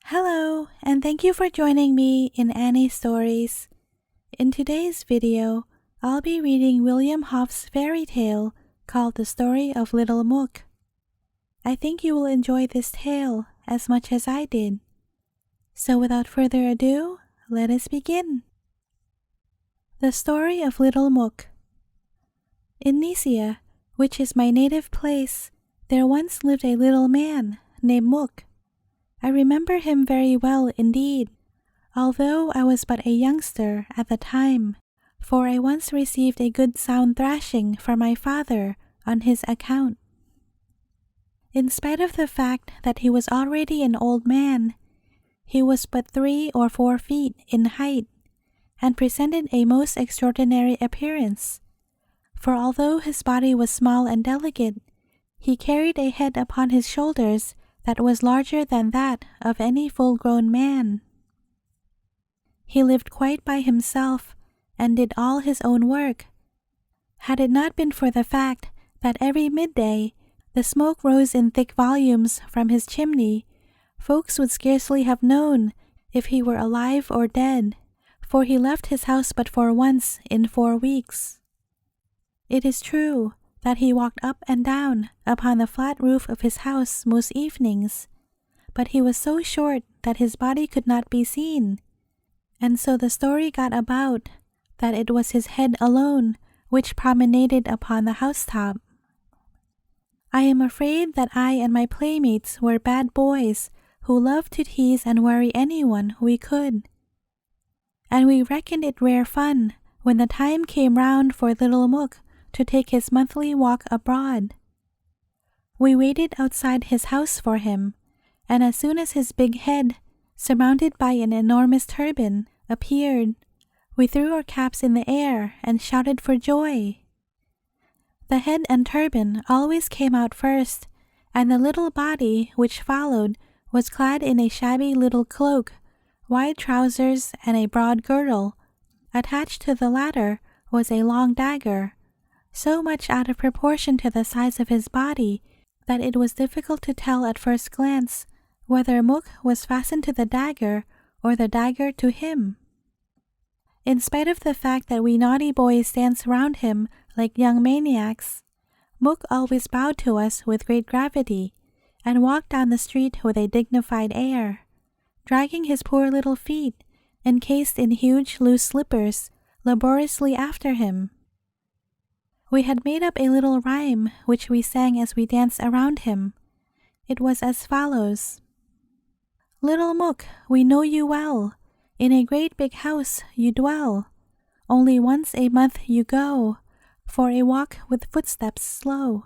Hello, and thank you for joining me in Annie Stories. In today's video, I'll be reading William Hoff's fairy tale called The Story of Little Mouk. I think you will enjoy this tale as much as I did. So without further ado, let us begin. The Story of Little Mouk. In Nisia, which is my native place, there once lived a little man named Mouk. I remember him very well indeed, although I was but a youngster at the time, for I once received a good sound thrashing from my father on his account. In spite of the fact that he was already an old man, he was but 3 or 4 feet in height, and presented a most extraordinary appearance, for although his body was small and delicate, he carried a head upon his shoulders that was larger than that of any full-grown man. He lived quite by himself and did all his own work. Had it not been for the fact that every midday the smoke rose in thick volumes from his chimney, folks would scarcely have known if he were alive or dead, for he left his house but for once in 4 weeks. It is true that he walked up and down upon the flat roof of his house most evenings, but he was so short that his body could not be seen, and so the story got about that it was his head alone which promenaded upon the housetop. I am afraid that I and my playmates were bad boys who loved to tease and worry anyone we could, and we reckoned it rare fun when the time came round for little Mouk to take his monthly walk abroad. We waited outside his house for him, and as soon as his big head, surmounted by an enormous turban, appeared, we threw our caps in the air and shouted for joy. The head and turban always came out first, and the little body which followed was clad in a shabby little cloak, wide trousers, and a broad girdle. Attached to the latter was a long dagger, so much out of proportion to the size of his body that it was difficult to tell at first glance whether Mouk was fastened to the dagger or the dagger to him. In spite of the fact that we naughty boys danced round him like young maniacs, Mouk always bowed to us with great gravity and walked down the street with a dignified air, dragging his poor little feet, encased in huge loose slippers, laboriously after him. We had made up a little rhyme which we sang as we danced around him. It was as follows: Little Mouk, we know you well. In a great big house you dwell. Only once a month you go for a walk with footsteps slow.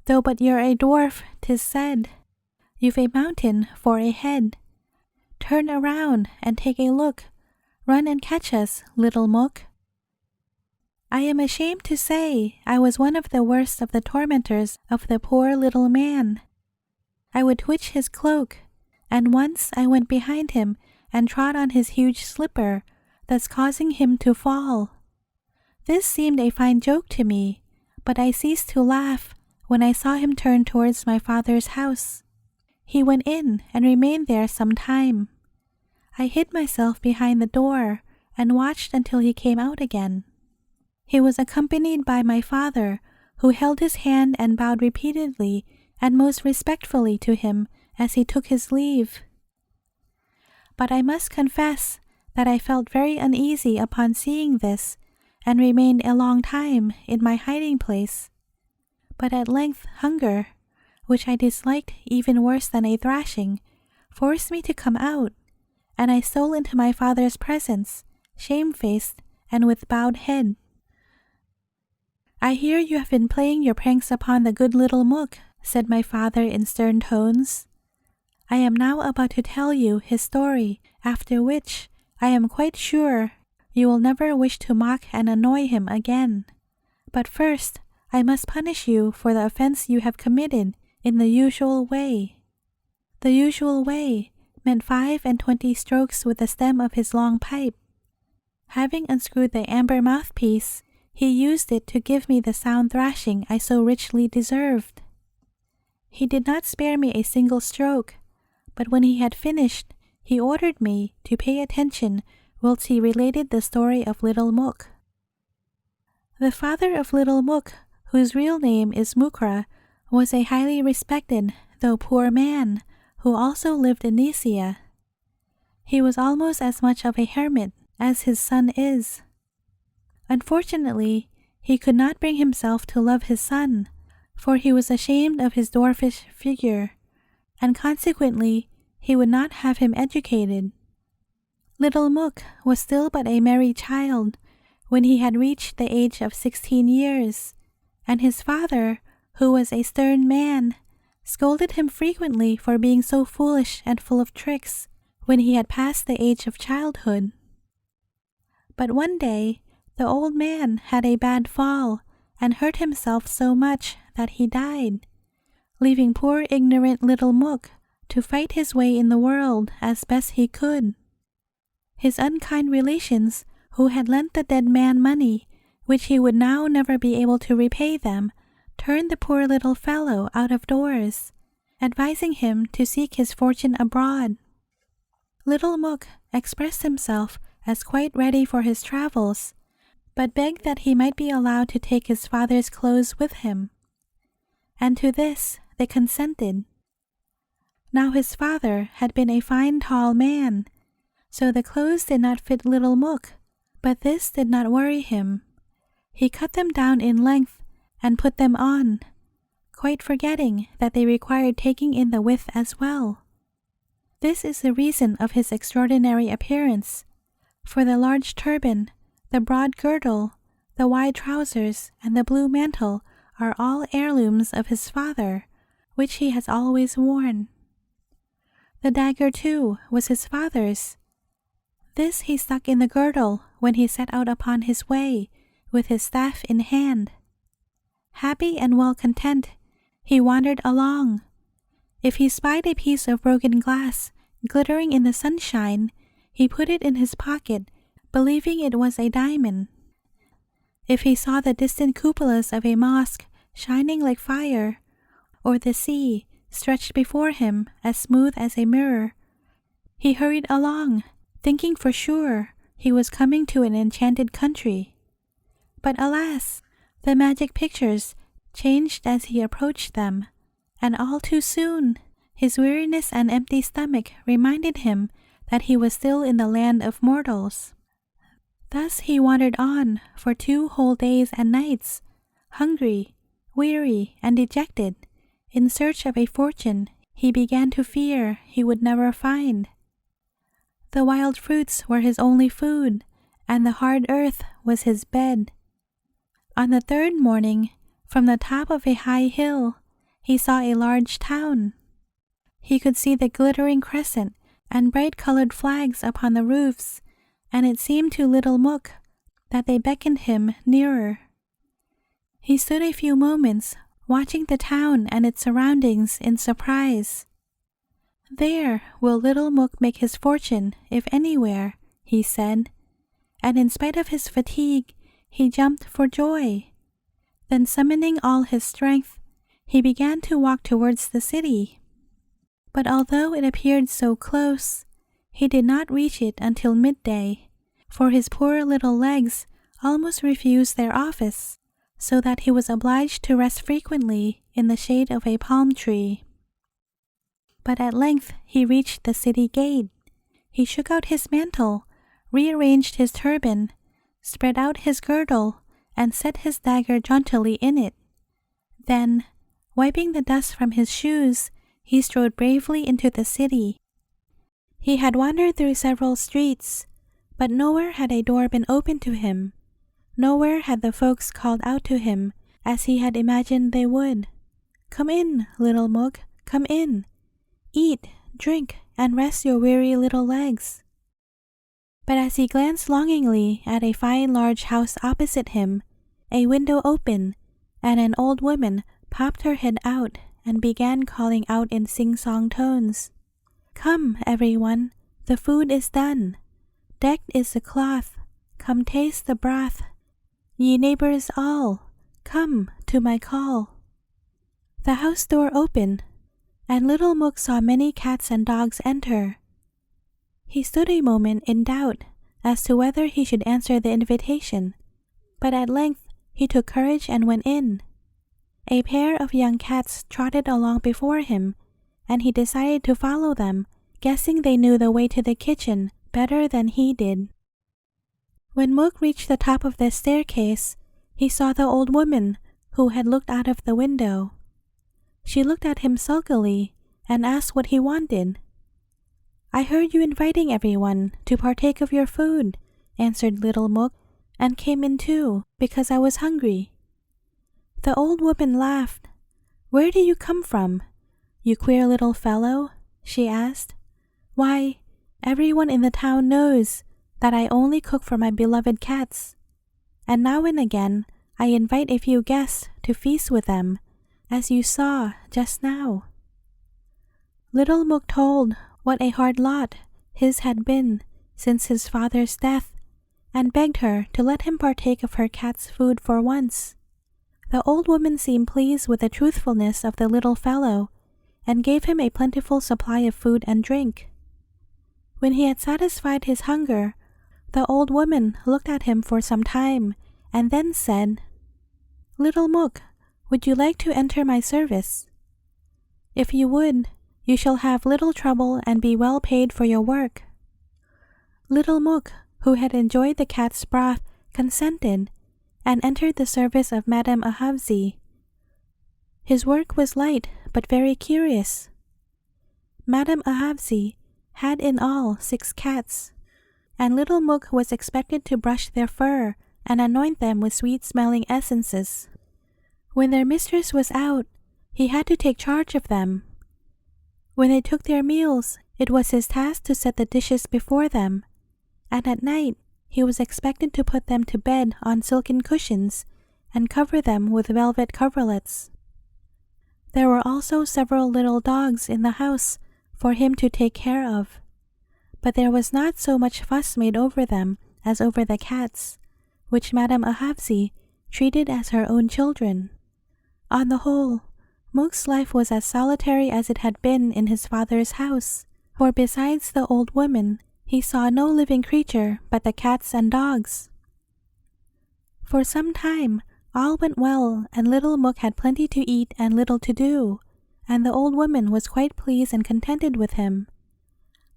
Though but you're a dwarf, 'tis said, you've a mountain for a head. Turn around and take a look. Run and catch us, little Mouk. I am ashamed to say I was one of the worst of the tormentors of the poor little man. I would twitch his cloak, and once I went behind him and trod on his huge slipper, thus causing him to fall. This seemed a fine joke to me, but I ceased to laugh when I saw him turn towards my father's house. He went in and remained there some time. I hid myself behind the door and watched until he came out again. He was accompanied by my father, who held his hand and bowed repeatedly and most respectfully to him as he took his leave. But I must confess that I felt very uneasy upon seeing this, and remained a long time in my hiding place. But at length hunger, which I disliked even worse than a thrashing, forced me to come out, and I stole into my father's presence, shamefaced and with bowed head. I hear you have been playing your pranks upon the good little Mouk, said my father in stern tones. I am now about to tell you his story, after which I am quite sure you will never wish to mock and annoy him again. But first I must punish you for the offense you have committed in the usual way. The usual way meant 25 strokes with the stem of his long pipe. Having unscrewed the amber mouthpiece, he used it to give me the sound thrashing I so richly deserved. He did not spare me a single stroke, but when he had finished, he ordered me to pay attention whilst he related the story of little Mouk. The father of little Mouk, whose real name is Moukra, was a highly respected, though poor man, who also lived in Nicia. He was almost as much of a hermit as his son is. Unfortunately, he could not bring himself to love his son, for he was ashamed of his dwarfish figure, and consequently he would not have him educated. Little Mouk was still but a merry child when he had reached the age of 16 years, and his father, who was a stern man, scolded him frequently for being so foolish and full of tricks when he had passed the age of childhood. But one day, the old man had a bad fall and hurt himself so much that he died, leaving poor ignorant little Mouk to fight his way in the world as best he could. His unkind relations, who had lent the dead man money, which he would now never be able to repay them, turned the poor little fellow out of doors, advising him to seek his fortune abroad. Little Mouk expressed himself as quite ready for his travels, but begged that he might be allowed to take his father's clothes with him. And to this they consented. Now his father had been a fine tall man, so the clothes did not fit little Mouk, but this did not worry him. He cut them down in length and put them on, quite forgetting that they required taking in the width as well. This is the reason of his extraordinary appearance, for the large turban, the broad girdle, the wide trousers, and the blue mantle are all heirlooms of his father, which he has always worn. The dagger, too, was his father's. This he stuck in the girdle when he set out upon his way, with his staff in hand. Happy and well content, he wandered along. If he spied a piece of broken glass glittering in the sunshine, he put it in his pocket, believing it was a diamond. If he saw the distant cupolas of a mosque shining like fire, or the sea stretched before him as smooth as a mirror, he hurried along, thinking for sure he was coming to an enchanted country. But alas, the magic pictures changed as he approached them, and all too soon his weariness and empty stomach reminded him that he was still in the land of mortals. Thus he wandered on for 2 whole days and nights, hungry, weary, and dejected, in search of a fortune he began to fear he would never find. The wild fruits were his only food, and the hard earth was his bed. On the 3rd morning, from the top of a high hill, he saw a large town. He could see the glittering crescent and bright-colored flags upon the roofs, and it seemed to little Mouk that they beckoned him nearer. He stood a few moments watching the town and its surroundings in surprise. There will little Mouk make his fortune, if anywhere, he said, and in spite of his fatigue, he jumped for joy. Then summoning all his strength, he began to walk towards the city. But although it appeared so close, he did not reach it until midday, for his poor little legs almost refused their office, so that he was obliged to rest frequently in the shade of a palm tree. But at length he reached the city gate. He shook out his mantle, rearranged his turban, spread out his girdle, and set his dagger jauntily in it. Then, wiping the dust from his shoes, he strode bravely into the city. He had wandered through several streets, but nowhere had a door been opened to him. Nowhere had the folks called out to him, as he had imagined they would. "Come in, little Mouk, come in. Eat, drink, and rest your weary little legs." But as he glanced longingly at a fine large house opposite him, a window opened, and an old woman popped her head out and began calling out in sing-song tones, "Come, everyone, the food is done. Decked is the cloth, come taste the broth. Ye neighbors all, come to my call." The house door opened, and little Mouk saw many cats and dogs enter. He stood a moment in doubt as to whether he should answer the invitation, but at length he took courage and went in. A pair of young cats trotted along before him, and he decided to follow them, guessing they knew the way to the kitchen better than he did. When Mouk reached the top of the staircase, he saw the old woman who had looked out of the window. She looked at him sulkily and asked what he wanted. "I heard you inviting everyone to partake of your food," answered little Mouk, "and came in too because I was hungry." The old woman laughed. "Where do you come from, you queer little fellow?" she asked. "Why, everyone in the town knows that I only cook for my beloved cats, and now and again I invite a few guests to feast with them, as you saw just now." Little Mouk told what a hard lot his had been since his father's death, and begged her to let him partake of her cat's food for once. The old woman seemed pleased with the truthfulness of the little fellow, and gave him a plentiful supply of food and drink. When he had satisfied his hunger, the old woman looked at him for some time, and then said, "Little Mouk, would you like to enter my service? If you would, you shall have little trouble and be well paid for your work." Little Mouk, who had enjoyed the cat's broth, consented, and entered the service of Madame Ahavzi. His work was light but very curious. Madame Ahavzi had in all 6 cats, and little Mouk was expected to brush their fur and anoint them with sweet-smelling essences. When their mistress was out, he had to take charge of them. When they took their meals, it was his task to set the dishes before them, and at night he was expected to put them to bed on silken cushions and cover them with velvet coverlets. There were also several little dogs in the house for him to take care of, but there was not so much fuss made over them as over the cats, which Madame Ahavzi treated as her own children. On the whole, Mouk's life was as solitary as it had been in his father's house, for besides the old woman, he saw no living creature but the cats and dogs. For some time, all went well, and little Mouk had plenty to eat and little to do, and the old woman was quite pleased and contented with him.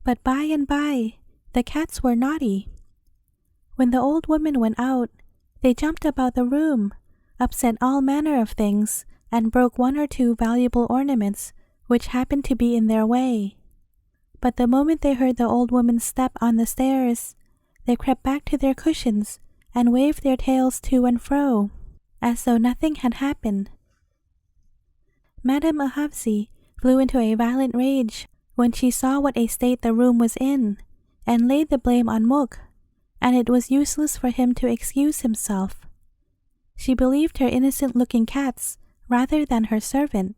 But by and by, the cats were naughty. When the old woman went out, they jumped about the room, upset all manner of things, and broke 1 or 2 valuable ornaments which happened to be in their way. But the moment they heard the old woman's step on the stairs, they crept back to their cushions and waved their tails to and fro, as though nothing had happened. Madame Ahavzi flew into a violent rage when she saw what a state the room was in, and laid the blame on Mouk, and it was useless for him to excuse himself. She believed her innocent-looking cats rather than her servant.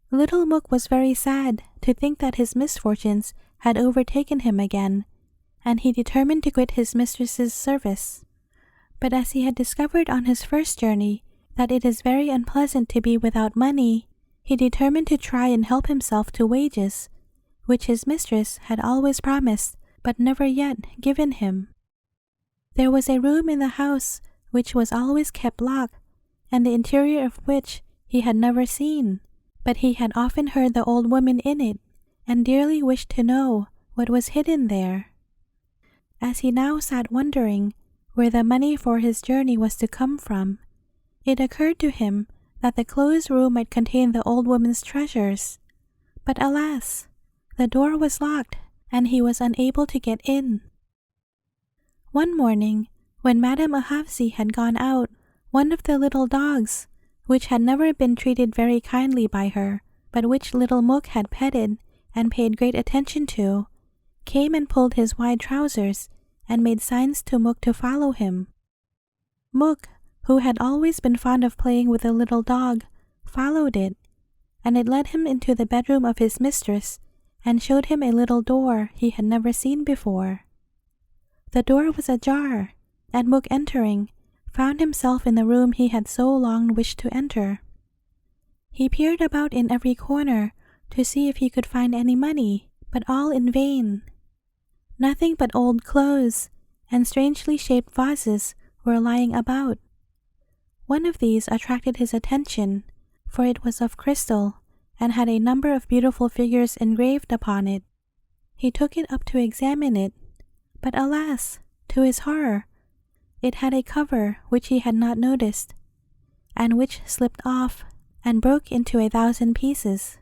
Little Mouk was very sad to think that his misfortunes had overtaken him again, and he determined to quit his mistress's service. But as he had discovered on his first journey that it is very unpleasant to be without money, he determined to try and help himself to wages, which his mistress had always promised but never yet given him. There was a room in the house which was always kept locked, and the interior of which he had never seen, but he had often heard the old woman in it, and dearly wished to know what was hidden there. As he now sat wondering where the money for his journey was to come from, it occurred to him that the closed room might contain the old woman's treasures. But alas, the door was locked, and he was unable to get in. One morning, when Madame Ahavzi had gone out, one of the little dogs, which had never been treated very kindly by her, but which little Mouk had petted and paid great attention to, came and pulled his wide trousers and made signs to Mouk to follow him. Mouk, who had always been fond of playing with the little dog, followed it, and it led him into the bedroom of his mistress and showed him a little door he had never seen before. The door was ajar, and Mouk, entering, found himself in the room he had so long wished to enter. He peered about in every corner, to see if he could find any money, but all in vain. Nothing but old clothes and strangely shaped vases were lying about. One of these attracted his attention, for it was of crystal and had a number of beautiful figures engraved upon it. He took it up to examine it, but alas, to his horror, it had a cover which he had not noticed, and which slipped off and broke into 1,000 pieces.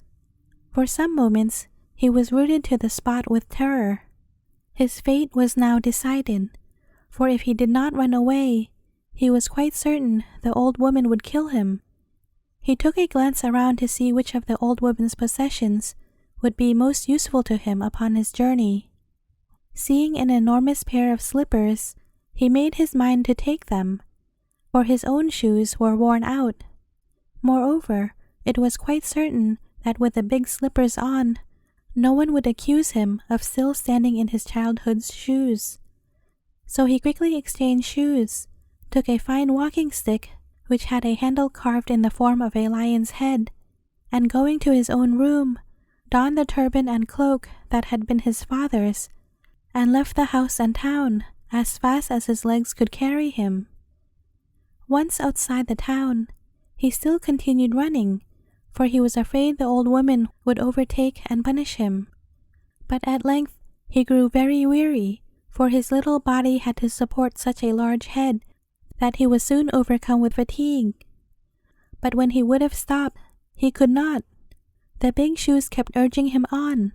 For some moments he was rooted to the spot with terror. His fate was now decided, for if he did not run away, he was quite certain the old woman would kill him. He took a glance around to see which of the old woman's possessions would be most useful to him upon his journey. Seeing an enormous pair of slippers, he made his mind to take them, for his own shoes were worn out. Moreover, it was quite certain that with the big slippers on, no one would accuse him of still standing in his childhood's shoes. So he quickly exchanged shoes, took a fine walking stick which had a handle carved in the form of a lion's head, and going to his own room, donned the turban and cloak that had been his father's, and left the house and town as fast as his legs could carry him. Once outside the town, he still continued running, for he was afraid the old woman would overtake and punish him. But at length he grew very weary, for his little body had to support such a large head that he was soon overcome with fatigue. But when he would have stopped, he could not. The big shoes kept urging him on,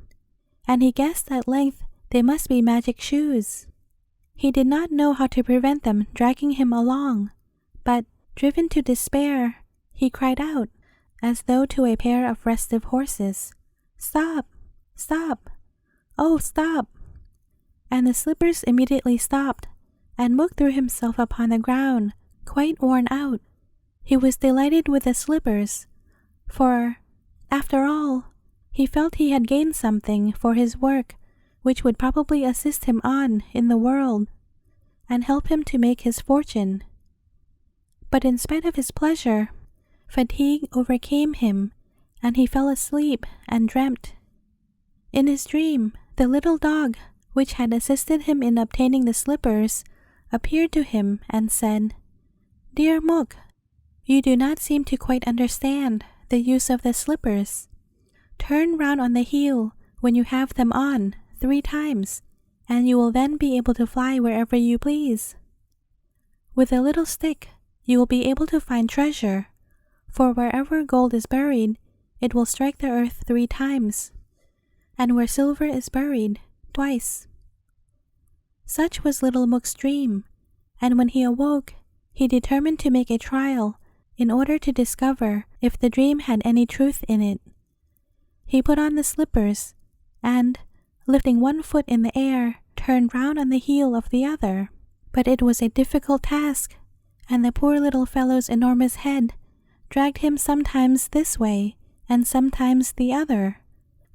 and he guessed at length they must be magic shoes. He did not know how to prevent them dragging him along, but, driven to despair, he cried out, as though to a pair of restive horses, "Stop! Stop! Oh, stop!" And the slippers immediately stopped, and Mouk threw himself upon the ground, quite worn out. He was delighted with the slippers, for, after all, he felt he had gained something for his work which would probably assist him on in the world, and help him to make his fortune. But in spite of his pleasure, fatigue overcame him, and he fell asleep and dreamt. In his dream, the little dog, which had assisted him in obtaining the slippers, appeared to him and said, "Dear Mouk, you do not seem to quite understand the use of the slippers. Turn round on the heel when you have them on 3 times, and you will then be able to fly wherever you please. With a little stick, you will be able to find treasure, for wherever gold is buried, it will strike the earth 3 times, and where silver is buried, twice." Such was little Mouk's dream, and when he awoke, he determined to make a trial in order to discover if the dream had any truth in it. He put on the slippers, and, lifting one foot in the air, turned round on the heel of the other. But it was a difficult task, and the poor little fellow's enormous head dragged him sometimes this way and sometimes the other,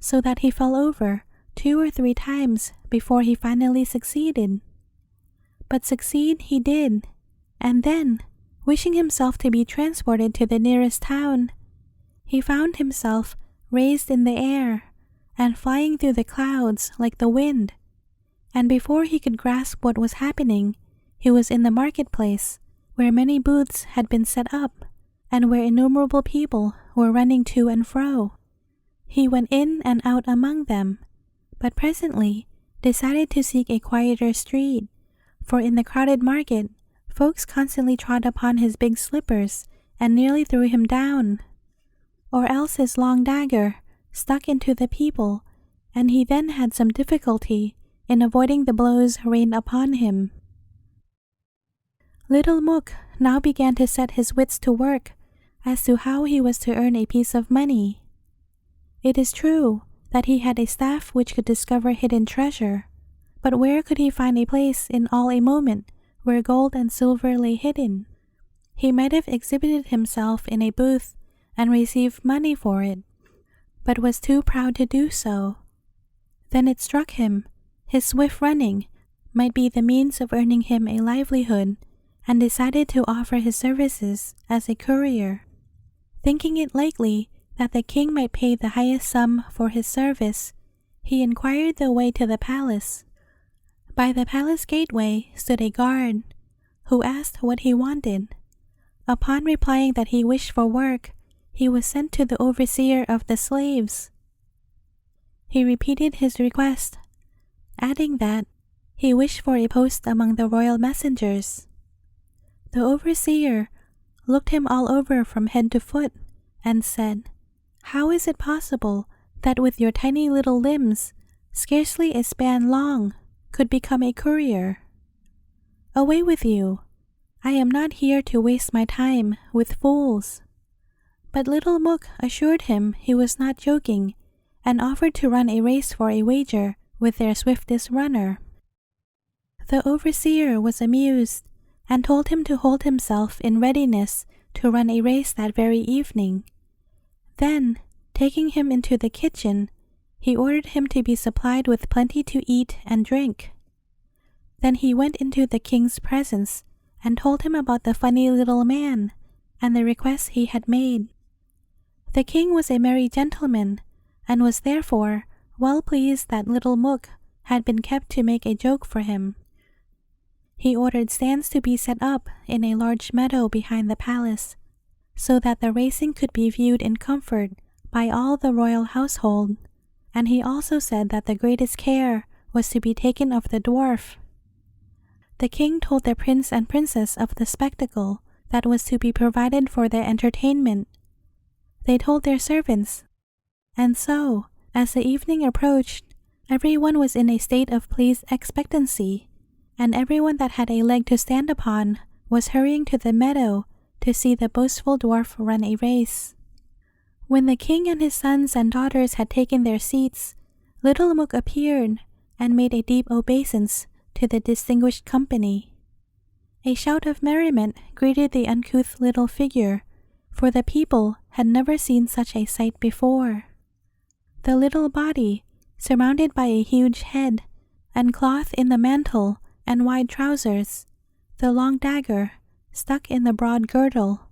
so that he fell over 2 or 3 times before he finally succeeded. But succeed he did, and then, wishing himself to be transported to the nearest town, he found himself raised in the air and flying through the clouds like the wind, and before he could grasp what was happening, he was in the marketplace, where many booths had been set up, and where innumerable people were running to and fro. He went in and out among them, but presently decided to seek a quieter street, for in the crowded market, folks constantly trod upon his big slippers and nearly threw him down, or else his long dagger stuck into the people, and he then had some difficulty in avoiding the blows rained upon him. Little Mouk now began to set his wits to work as to how he was to earn a piece of money. It is true that he had a staff which could discover hidden treasure, but where could he find a place in all a moment where gold and silver lay hidden? He might have exhibited himself in a booth and received money for it, but was too proud to do so. Then it struck him, his swift running might be the means of earning him a livelihood, and decided to offer his services as a courier. Thinking it likely that the king might pay the highest sum for his service, he inquired the way to the palace. By the palace gateway stood a guard, who asked what he wanted. Upon replying that he wished for work, he was sent to the overseer of the slaves. He repeated his request, adding that he wished for a post among the royal messengers. The overseer looked him all over from head to foot and said, "How is it possible that with your tiny little limbs, scarcely a span long, could become a courier? Away with you! I am not here to waste my time with fools." But little Mouk assured him he was not joking and offered to run a race for a wager with their swiftest runner. The overseer was amused and told him to hold himself in readiness to run a race that very evening. Then, taking him into the kitchen, he ordered him to be supplied with plenty to eat and drink. Then he went into the king's presence and told him about the funny little man and the request he had made. The king was a merry gentleman, and was therefore well pleased that little Mouk had been kept to make a joke for him. He ordered stands to be set up in a large meadow behind the palace, so that the racing could be viewed in comfort by all the royal household, and he also said that the greatest care was to be taken of the dwarf. The king told the prince and princess of the spectacle that was to be provided for their entertainment. They told their servants, and so, as the evening approached, everyone was in a state of pleased expectancy, and everyone that had a leg to stand upon was hurrying to the meadow to see the boastful dwarf run a race. When the king and his sons and daughters had taken their seats, little Mouk appeared and made a deep obeisance to the distinguished company. A shout of merriment greeted the uncouth little figure, for the people had never seen such a sight before. The little body, surmounted by a huge head, and cloth in the mantle and wide trousers, the long dagger stuck in the broad girdle,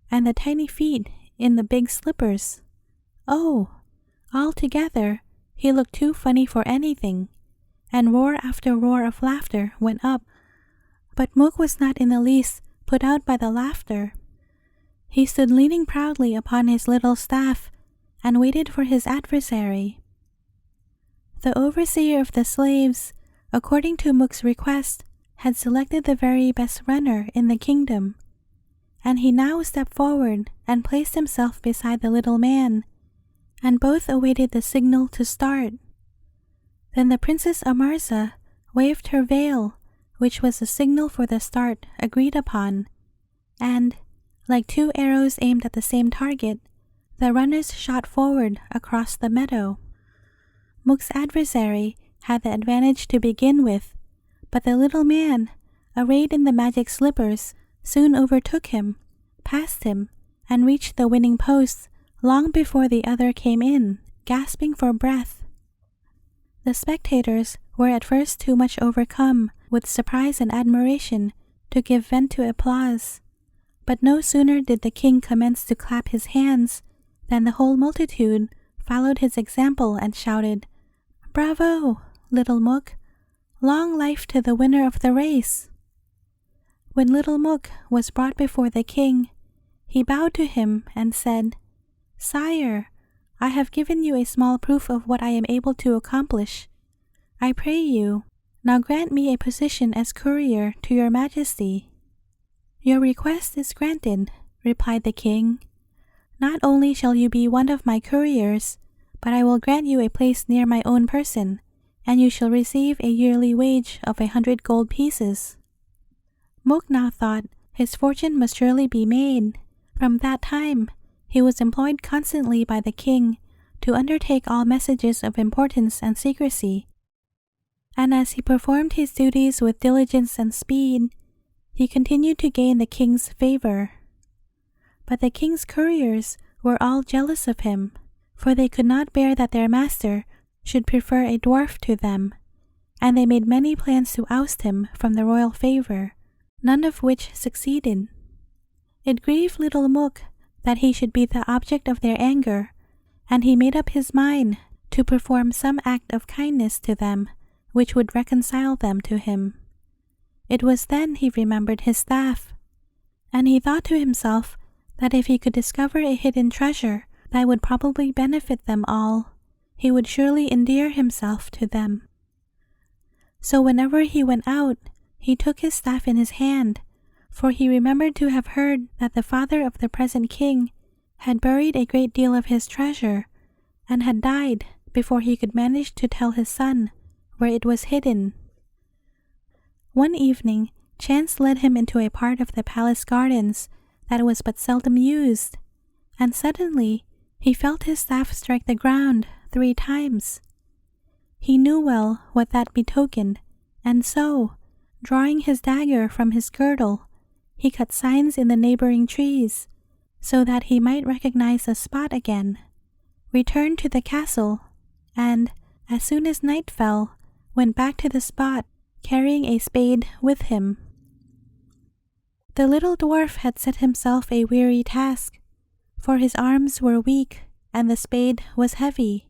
and the tiny feet in the big slippers. Oh, altogether, he looked too funny for anything, and roar after roar of laughter went up. But Mouk was not in the least put out by the laughter. He stood leaning proudly upon his little staff and waited for his adversary. The overseer of the slaves, according to Mouk's request, had selected the very best runner in the kingdom, and he now stepped forward and placed himself beside the little man, and both awaited the signal to start. Then the Princess Amarza waved her veil, which was the signal for the start agreed upon, and, like two arrows aimed at the same target, the runners shot forward across the meadow. Mouk's adversary had the advantage to begin with, but the little man, arrayed in the magic slippers, soon overtook him, passed him, and reached the winning post long before the other came in, gasping for breath. The spectators were at first too much overcome with surprise and admiration to give vent to applause, but no sooner did the king commence to clap his hands than the whole multitude followed his example and shouted, "Bravo, little Mouk! Long life to the winner of the race!" When little Mouk was brought before the king, he bowed to him and said, "Sire, I have given you a small proof of what I am able to accomplish. I pray you, now grant me a position as courier to your majesty." "Your request is granted," replied the king. "Not only shall you be one of my couriers, but I will grant you a place near my own person, and you shall receive a yearly wage of 100 gold pieces." Mouk now thought his fortune must surely be made. From that time, he was employed constantly by the king to undertake all messages of importance and secrecy, and as he performed his duties with diligence and speed, he continued to gain the king's favor. But the king's couriers were all jealous of him, for they could not bear that their master should prefer a dwarf to them, and they made many plans to oust him from the royal favor, none of which succeeded. It grieved little Mouk that he should be the object of their anger, and he made up his mind to perform some act of kindness to them which would reconcile them to him. It was then he remembered his staff, and he thought to himself that if he could discover a hidden treasure that would probably benefit them all, he would surely endear himself to them. So whenever he went out, he took his staff in his hand, for he remembered to have heard that the father of the present king had buried a great deal of his treasure, and had died before he could manage to tell his son where it was hidden. One evening, chance led him into a part of the palace gardens that was but seldom used, and suddenly he felt his staff strike the ground 3 times. He knew well what that betokened, and so, drawing his dagger from his girdle, he cut signs in the neighboring trees, so that he might recognize the spot again, returned to the castle, and, as soon as night fell, went back to the spot, carrying a spade with him. The little dwarf had set himself a weary task, for his arms were weak and the spade was heavy,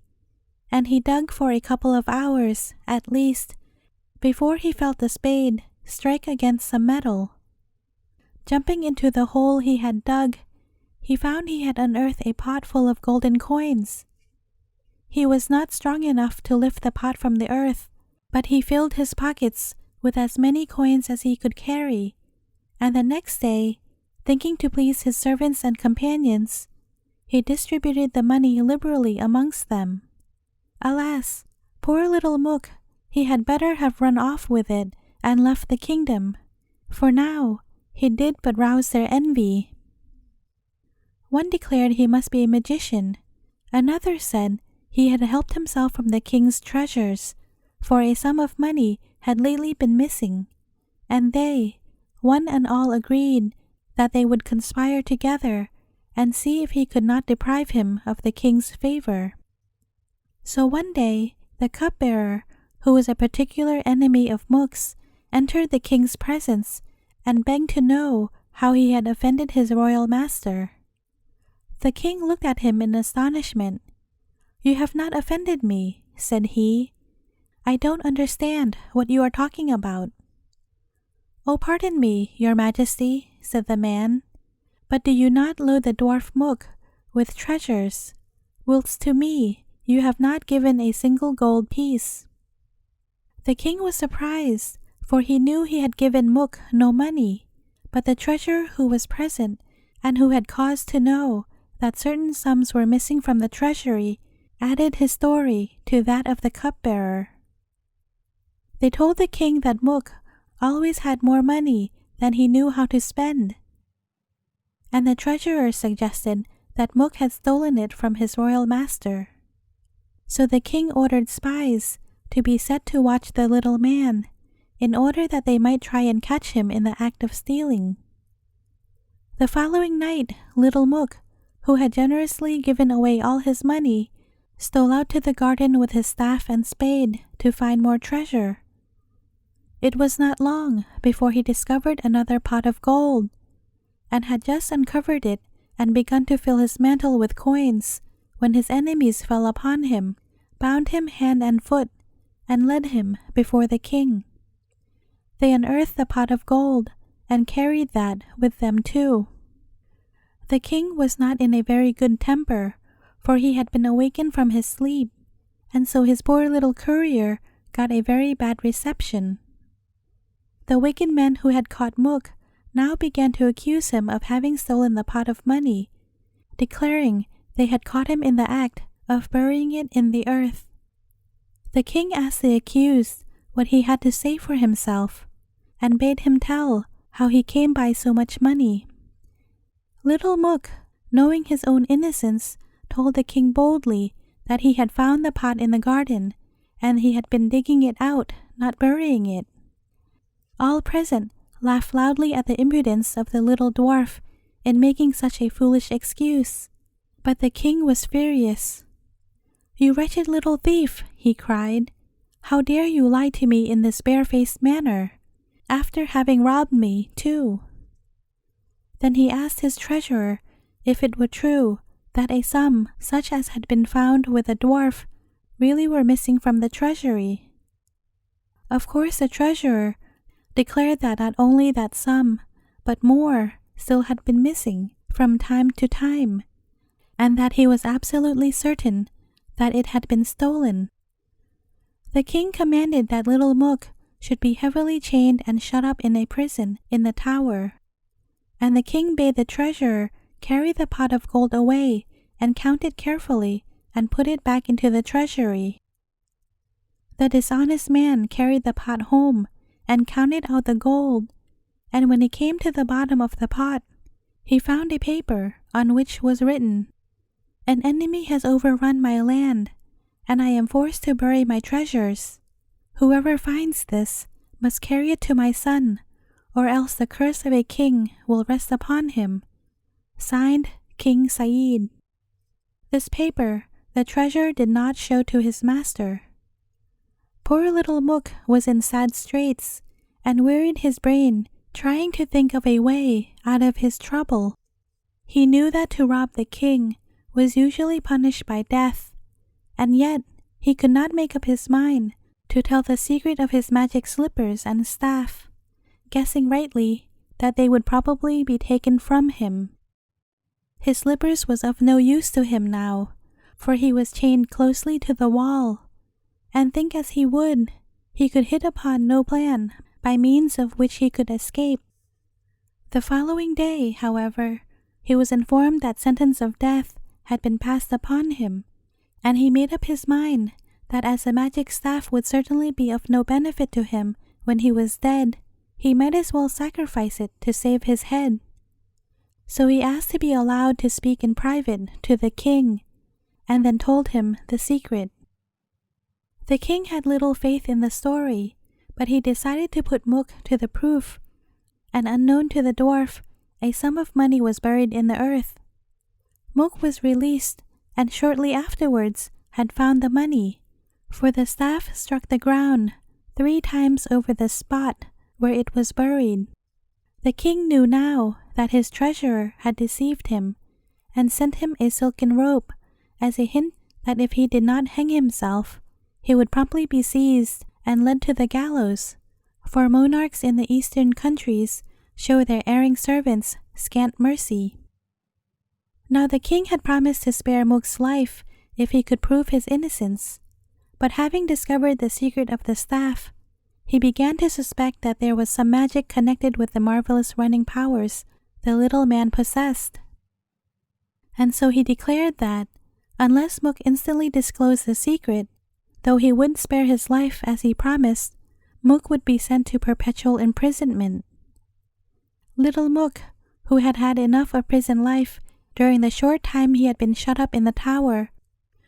and he dug for a couple of hours, at least, before he felt the spade strike against some metal. Jumping into the hole he had dug, he found he had unearthed a pot full of golden coins. He was not strong enough to lift the pot from the earth, but he filled his pockets with as many coins as he could carry, and the next day, thinking to please his servants and companions, he distributed the money liberally amongst them. Alas, poor little Mouk, he had better have run off with it and left the kingdom, for now he did but rouse their envy. One declared he must be a magician, another said he had helped himself from the king's treasures, for a sum of money had lately been missing, and they, one and all, agreed that they would conspire together and see if he could not deprive him of the king's favor. So one day the cupbearer, who was a particular enemy of Mouk's, entered the king's presence and begged to know how he had offended his royal master. The king looked at him in astonishment. "You have not offended me," said he. "I don't understand what you are talking about." "Oh, pardon me, your majesty," said the man, "but do you not load the dwarf Mouk with treasures, whilst to me you have not given a single gold piece?" The king was surprised, for he knew he had given Mouk no money, but the treasurer who was present, and who had cause to know that certain sums were missing from the treasury, added his story to that of the cupbearer. They told the king that Mouk always had more money than he knew how to spend, and the treasurer suggested that Mouk had stolen it from his royal master. So the king ordered spies to be set to watch the little man, in order that they might try and catch him in the act of stealing. The following night, little Mouk, who had generously given away all his money, stole out to the garden with his staff and spade to find more treasure. It was not long before he discovered another pot of gold, and had just uncovered it and begun to fill his mantle with coins, when his enemies fell upon him, bound him hand and foot, and led him before the king. They unearthed the pot of gold, and carried that with them too. The king was not in a very good temper, for he had been awakened from his sleep, and so his poor little courier got a very bad reception. The wicked men who had caught Mouk now began to accuse him of having stolen the pot of money, declaring they had caught him in the act of burying it in the earth. The king asked the accused what he had to say for himself, and bade him tell how he came by so much money. Little Mouk, knowing his own innocence, told the king boldly that he had found the pot in the garden, and he had been digging it out, not burying it. All present laughed loudly at the impudence of the little dwarf in making such a foolish excuse, but the king was furious. "You wretched little thief," he cried, "how dare you lie to me in this barefaced manner, after having robbed me too?" Then he asked his treasurer if it were true that a sum such as had been found with the dwarf really were missing from the treasury. Of course the treasurer declared that not only that sum, but more still had been missing from time to time, and that he was absolutely certain that it had been stolen. The king commanded that little Mouk should be heavily chained and shut up in a prison in the tower, and the king bade the treasurer carry the pot of gold away and count it carefully and put it back into the treasury. The dishonest man carried the pot home and counted out the gold, and when he came to the bottom of the pot, he found a paper on which was written, "An enemy has overrun my land, and I am forced to bury my treasures. Whoever finds this must carry it to my son, or else the curse of a king will rest upon him. Signed, King Said." This paper the treasurer did not show to his master. Poor little Mouk was in sad straits, and wearied his brain trying to think of a way out of his trouble. He knew that to rob the king was usually punished by death, and yet he could not make up his mind to tell the secret of his magic slippers and staff, guessing rightly that they would probably be taken from him. His slippers was of no use to him now, for he was chained closely to the wall, and think as he would, he could hit upon no plan by means of which he could escape. The following day, however, he was informed that sentence of death had been passed upon him, and he made up his mind that as the magic staff would certainly be of no benefit to him when he was dead, he might as well sacrifice it to save his head. So he asked to be allowed to speak in private to the king, and then told him the secret. The king had little faith in the story, but he decided to put Mouk to the proof, and unknown to the dwarf, a sum of money was buried in the earth. Mouk was released, and shortly afterwards had found the money, for the staff struck the ground 3 times over the spot where it was buried. The king knew now that his treasurer had deceived him, and sent him a silken rope as a hint that if he did not hang himself, he would promptly be seized and led to the gallows, for monarchs in the eastern countries show their erring servants scant mercy. Now the king had promised to spare Mouk's life if he could prove his innocence, but having discovered the secret of the staff, he began to suspect that there was some magic connected with the marvelous running powers the little man possessed. And so he declared that, unless Mouk instantly disclosed the secret, though he wouldn't spare his life as he promised, Mouk would be sent to perpetual imprisonment. Little Mouk, who had had enough of prison life during the short time he had been shut up in the tower,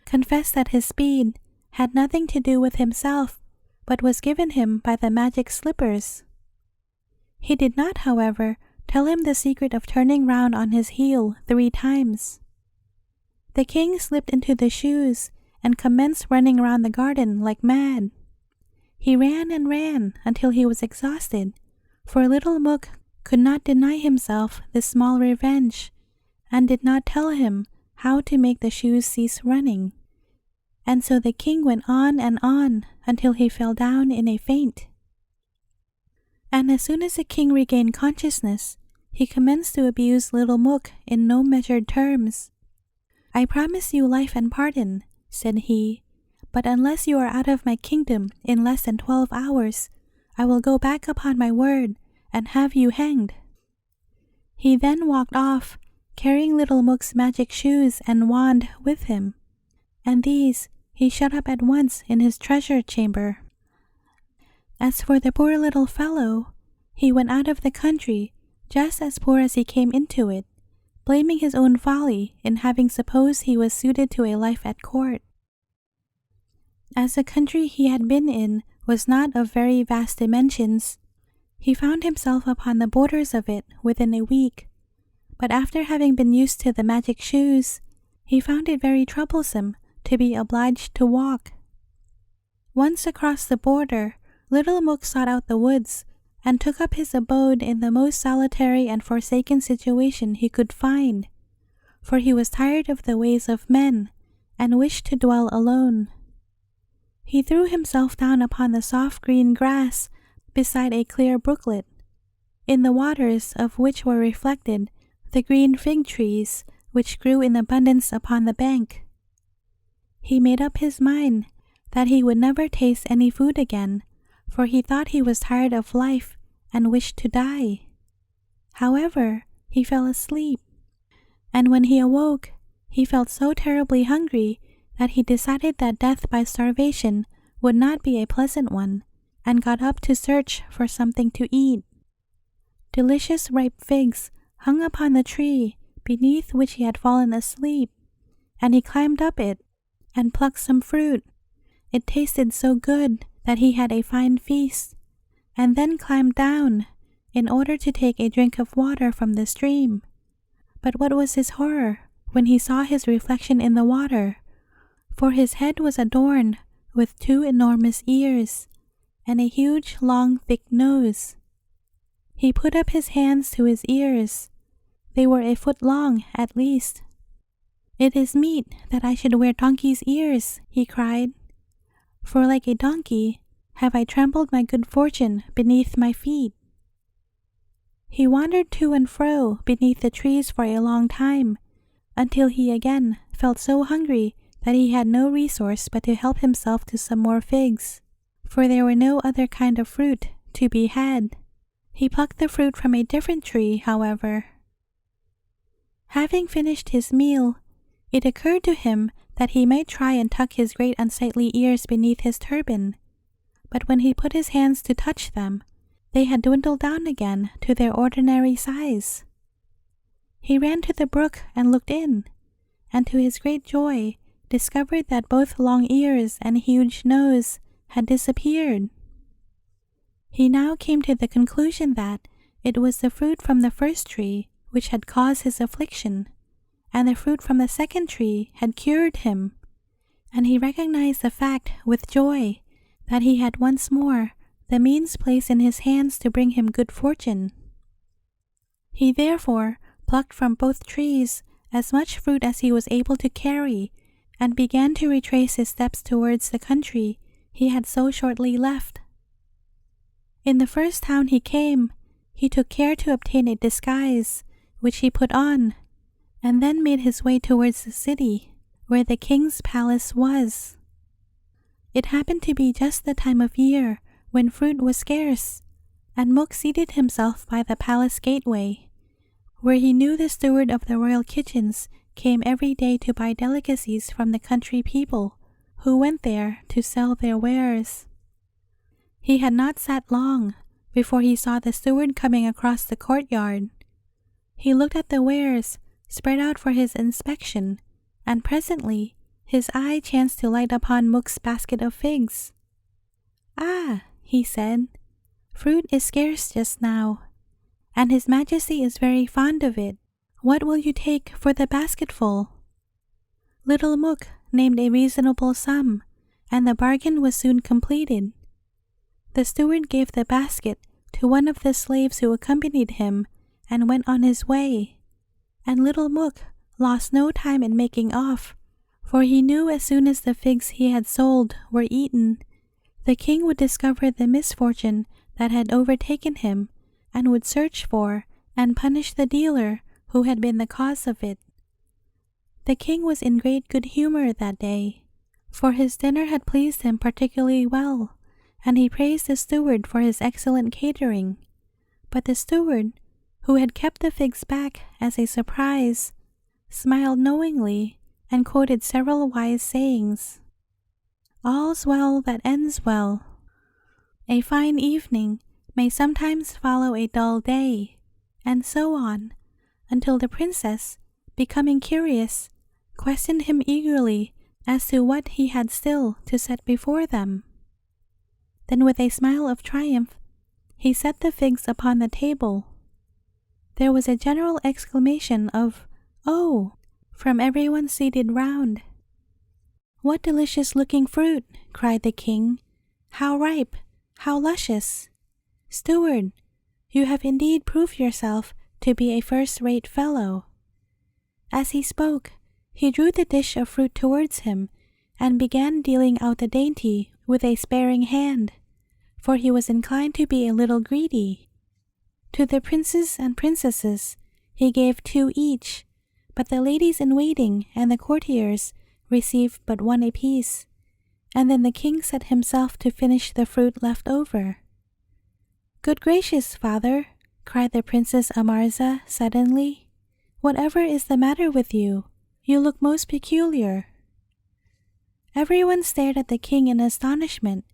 confessed that his speed had nothing to do with himself, but was given him by the magic slippers. He did not, however, tell him the secret of turning round on his heel 3 times. The king slipped into the shoes and commenced running around the garden like mad. He ran and ran until he was exhausted, for little Mouk could not deny himself this small revenge, and did not tell him how to make the shoes cease running. And so the king went on and on until he fell down in a faint. And as soon as the king regained consciousness, he commenced to abuse little Mouk in no measured terms. "I promise you life and pardon," said he, "but unless you are out of my kingdom in less than 12 hours, I will go back upon my word and have you hanged." He then walked off, carrying little Mouk's magic shoes and wand with him, and these he shut up at once in his treasure chamber. As for the poor little fellow, he went out of the country just as poor as he came into it, blaming his own folly in having supposed he was suited to a life at court. As the country he had been in was not of very vast dimensions, he found himself upon the borders of it within a week, but after having been used to the magic shoes, he found it very troublesome to be obliged to walk. Once across the border, little Mouk sought out the woods and took up his abode in the most solitary and forsaken situation he could find, for he was tired of the ways of men, and wished to dwell alone. He threw himself down upon the soft green grass beside a clear brooklet, in the waters of which were reflected the green fig trees which grew in abundance upon the bank. He made up his mind that he would never taste any food again, for he thought he was tired of life and wished to die. However, he fell asleep, and when he awoke, he felt so terribly hungry that he decided that death by starvation would not be a pleasant one, and got up to search for something to eat. Delicious ripe figs hung upon the tree beneath which he had fallen asleep, and he climbed up it and plucked some fruit. It tasted so good that he had a fine feast, and then climbed down in order to take a drink of water from the stream. But what was his horror when he saw his reflection in the water, for his head was adorned with 2 enormous ears, and a huge, long, thick nose. He put up his hands to his ears. They were a foot long at least. "It is meet that I should wear donkey's ears," he cried, "for like a donkey have I trampled my good fortune beneath my feet." He wandered to and fro beneath the trees for a long time, until he again felt so hungry that he had no resource but to help himself to some more figs, for there were no other kind of fruit to be had. He plucked the fruit from a different tree, however. Having finished his meal, it occurred to him that he might try and tuck his great unsightly ears beneath his turban, but when he put his hands to touch them, they had dwindled down again to their ordinary size. He ran to the brook and looked in, and to his great joy discovered that both long ears and huge nose had disappeared. He now came to the conclusion that it was the fruit from the first tree which had caused his affliction, and the fruit from the second tree had cured him, and he recognized the fact with joy that he had once more the means placed in his hands to bring him good fortune. He therefore plucked from both trees as much fruit as he was able to carry, and began to retrace his steps towards the country he had so shortly left. In the first town he came, he took care to obtain a disguise, which he put on, and then made his way towards the city, where the king's palace was. It happened to be just the time of year when fruit was scarce, and Mouk seated himself by the palace gateway, where he knew the steward of the royal kitchens came every day to buy delicacies from the country people, who went there to sell their wares. He had not sat long before he saw the steward coming across the courtyard. He looked at the wares spread out for his inspection, and presently his eye chanced to light upon Mouk's basket of figs. "Ah," he said, "fruit is scarce just now, and His Majesty is very fond of it. What will you take for the basketful?" Little Mouk named a reasonable sum, and the bargain was soon completed. The steward gave the basket to one of the slaves who accompanied him and went on his way, and little Mouk lost no time in making off, for he knew as soon as the figs he had sold were eaten, the king would discover the misfortune that had overtaken him, and would search for and punish the dealer who had been the cause of it. The king was in great good humor that day, for his dinner had pleased him particularly well, and he praised the steward for his excellent catering. But the steward, who had kept the figs back as a surprise, smiled knowingly and quoted several wise sayings. "All's well that ends well." "A fine evening may sometimes follow a dull day," and so on, until the princess, becoming curious, questioned him eagerly as to what he had still to set before them. Then with a smile of triumph, he set the figs upon the table. There was a general exclamation of "Oh!" from everyone seated round. "What delicious-looking fruit!" cried the king. "How ripe! How luscious! Steward, you have indeed proved yourself to be a first-rate fellow." As he spoke, he drew the dish of fruit towards him and began dealing out the dainty with a sparing hand, for he was inclined to be a little greedy. To the princes and princesses he gave 2 each, but the ladies-in-waiting and the courtiers received but 1 apiece, and then the king set himself to finish the fruit left over. "Good gracious, father," cried the Princess Amarza suddenly. "Whatever is the matter with you? You look most peculiar." Everyone stared at the king in astonishment,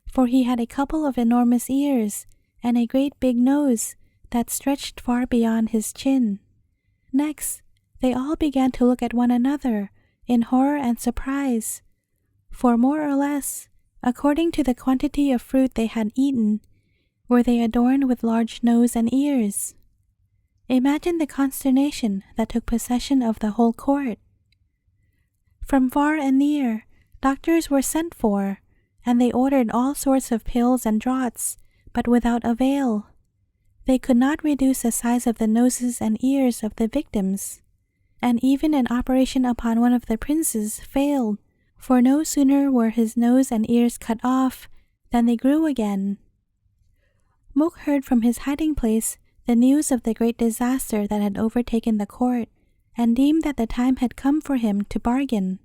for he had a couple of enormous ears and a great big nose that stretched far beyond his chin. Next, they all began to look at one another in horror and surprise, for more or less, according to the quantity of fruit they had eaten, were they adorned with large nose and ears. Imagine the consternation that took possession of the whole court. From far and near, doctors were sent for, and they ordered all sorts of pills and draughts, but without avail. They could not reduce the size of the noses and ears of the victims, and even an operation upon one of the princes failed, for no sooner were his nose and ears cut off than they grew again. Mouk heard from his hiding place the news of the great disaster that had overtaken the court, and deemed that the time had come for him to bargain.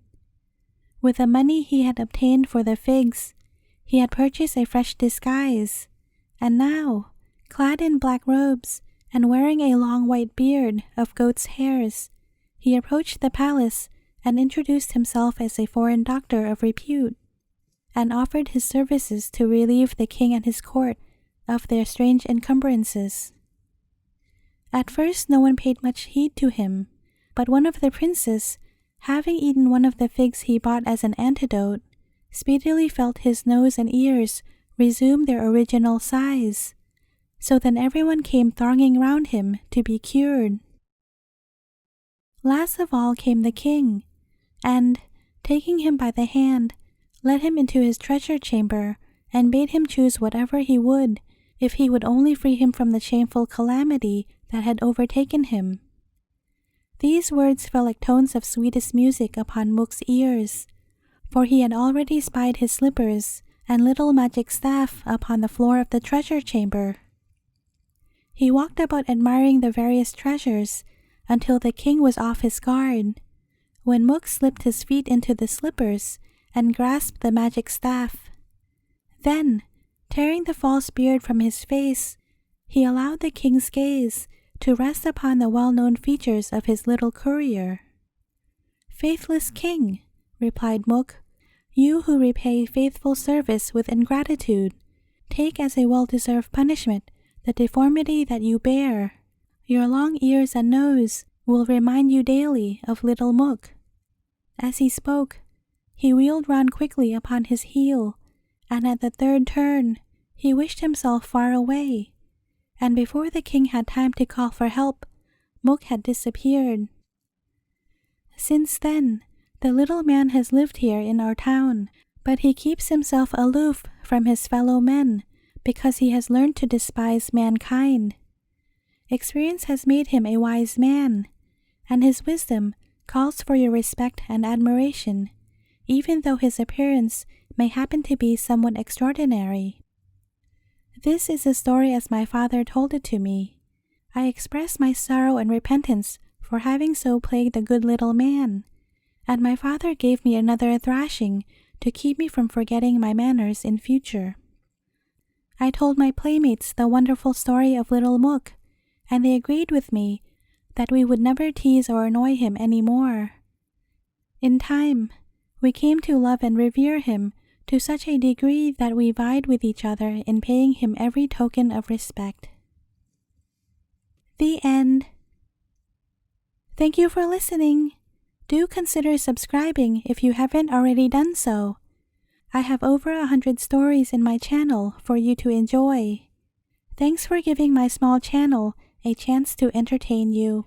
With the money he had obtained for the figs, he had purchased a fresh disguise, and now, clad in black robes and wearing a long white beard of goat's hairs, he approached the palace and introduced himself as a foreign doctor of repute, and offered his services to relieve the king and his court of their strange encumbrances. At first no one paid much heed to him, but one of the princes, having eaten one of the figs he bought as an antidote, speedily felt his nose and ears resume their original size. So then everyone came thronging round him to be cured. Last of all came the king, and, taking him by the hand, led him into his treasure chamber and bade him choose whatever he would, if he would only free him from the shameful calamity that had overtaken him. These words fell like tones of sweetest music upon Mouk's ears, for he had already spied his slippers and little magic staff upon the floor of the treasure chamber. He walked about admiring the various treasures until the king was off his guard, when Mouk slipped his feet into the slippers and grasped the magic staff. Then, tearing the false beard from his face, he allowed the king's gaze to rest upon the well-known features of his little courier. "Faithless king," replied Mouk, "you who repay faithful service with ingratitude, take as a well-deserved punishment the deformity that you bear. Your long ears and nose will remind you daily of little Mouk." As he spoke, he wheeled round quickly upon his heel, and at the third turn he wished himself far away, and before the king had time to call for help, Mouk had disappeared. Since then, the little man has lived here in our town, but he keeps himself aloof from his fellow men because he has learned to despise mankind. Experience has made him a wise man, and his wisdom calls for your respect and admiration, even though his appearance may happen to be somewhat extraordinary. This is the story as my father told it to me. I express my sorrow and repentance for having so plagued the good little man, and my father gave me another thrashing to keep me from forgetting my manners in future. I told my playmates the wonderful story of little Mouk, and they agreed with me that we would never tease or annoy him any more. In time, we came to love and revere him to such a degree that we vied with each other in paying him every token of respect. The end. Thank you for listening. Do consider subscribing if you haven't already done so. I have over 100 stories in my channel for you to enjoy. Thanks for giving my small channel a chance to entertain you.